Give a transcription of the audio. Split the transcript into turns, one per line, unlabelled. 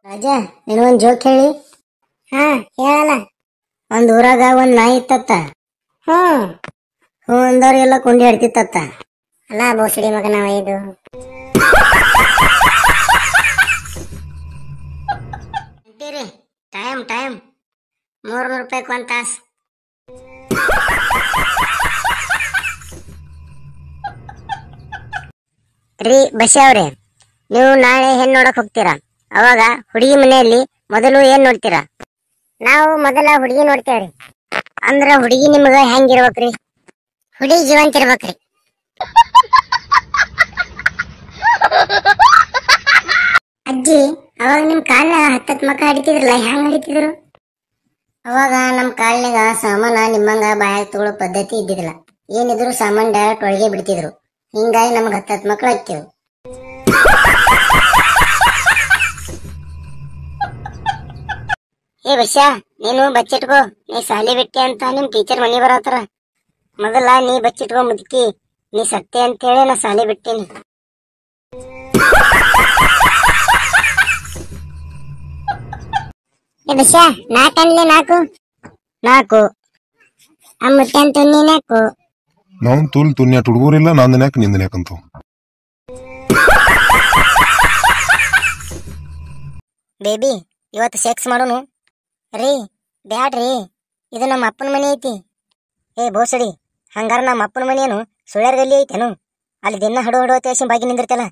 ರಾಜ ನಿನಗೊಂದ್ joke ಹೇಳಿ.
ಹಾ ಹೇಳಲ್ಲ.
ಒಂದ್ ಊರಾಗ ಒಂದ್ ನಾಯಿ ಇತ್ತತ್ತ.
ಹ್ಮ್
ಹ್ಞೂ ಅಂದವ್ರಿಗೆಲ್ಲ ಕುಂಡಿ ಹಿಡ್ತಿತ್ತತ್ತ.
ಅಲ್ಲ ಬೋಸಡಿ ಮಗನ ಇದು.
ಅಂತೀರಿ ಟೈಮ್ 300 ರೂಪಾಯಿಗೆ ಒಂದ್ ತಾಸ್. ರೀ ಬಸ್ಸಿ ಅವ್ರೆ, ನೀವು ನಾಳೆ ಹೆಣ್ ನೋಡಕ್ ಹೋಗ್ತೀರಾ, ಅವಾಗ ಹುಡುಗಿ ಮನೆಯಲ್ಲಿ ಮೊದಲು ಏನ್ ನೋಡ್ತೀರಾ?
ನಾವು ಮೊದಲ ಹುಡುಗಿ ನೋಡ್ತೇವ್ರಿ.
ಅಂದ್ರ ಹುಡುಗಿ ನಿಮ್ಗ ಹೆಂಗಿರ್ಬೇಕ್ರಿ?
ಹುಡುಗಿ ಜೀವಂತ ಇರ್ಬೇಕ್ರಿ.
ಅಜ್ಜಿ, ಅವಾಗ ನಿಮ್ ಕಾಲ್ನ ಹತ್ತತ್ ಮಕ್ಕ ಹಿಡಿತಿದ್ರಲ್ಲ, ಹೆಂಗ್ ಹಿಡಿತಿದ್ರು? ಅವಾಗ ನಮ್ ಕಾಲ್ನಾಗ ಸಾಮಾನ ನಿಮ್ಮಂಗ ಬಾಯಾಗ ತಗೊಳ್ಳೋ ಪದ್ಧತಿ ಇದ್ದಿದ್ದಿಲ್ಲ. ಏನಿದ್ರು ಸಾಮಾನ್ ಡೈರೆಕ್ಟ್ ಒಳಗೆ ಬಿಡ್ತಿದ್ರು. ಹಿಂಗಾಗಿ ನಮ್ಗೆ 10 ಮಕ್ಳು ಹತ್ತಿವು. ಏ ಬಸ್ಯಾ, ನೀನು ಬಚ್ಚಿಟ್ಕೋ, ನೀ ಸಾಲಿ ಬಿಟ್ಟಿ ಅಂತ ನಿಮ್ ಟೀಚರ್ ಮನಿ ಬರತ್ತಾರ. ಮೊದಲ ನೀ ಬಚ್ಚಿಟ್ಕೋ ಮುದುಕಿ, ನೀ ಸತ್ತೆ ಅಂತೇಳಿ ನಾ ಸಾಲಿ ಬಿಟ್ಟಿನಿ.
ಏ ಬಸ್ಯ, 4 ಅನ್ಲೆ 4. ಮುತ್ಯನ್ ತುನ್ನಿ 4.
ನಾವು ತುಲ್ ತುನ್ಯಾಟ್ ಹುಡುಗರಿಲ್ಲ, ನಂದನ್ಯಾಕ ನಿಂದನ್ಯಾಕಂತ.
ಬೇಬಿ, ಇವತ್ತು ಸೆಕ್ಸ್ ಮಾಡೋನು? ರೀ ಬ್ಯಾಡ್ರಿ, ಇದು ನಮ್ಮ ಅಪ್ಪನ ಮನೆ ಐತಿ. ಏ ಬೋಸಡಿ, ಹಂಗಾರ ನಮ್ಮ ಅಪ್ಪನ ಮನೆ ಏನು ಸುಳ್ಯಾರ ಗಲ್ಲಿ ಐತೇನು? ಅಲ್ಲಿ ದಿನ ಹಡು ಹಡು ತೇಸಿ ಬಾಗಿ ನಿಂದಿರ್ತಲ್ಲ.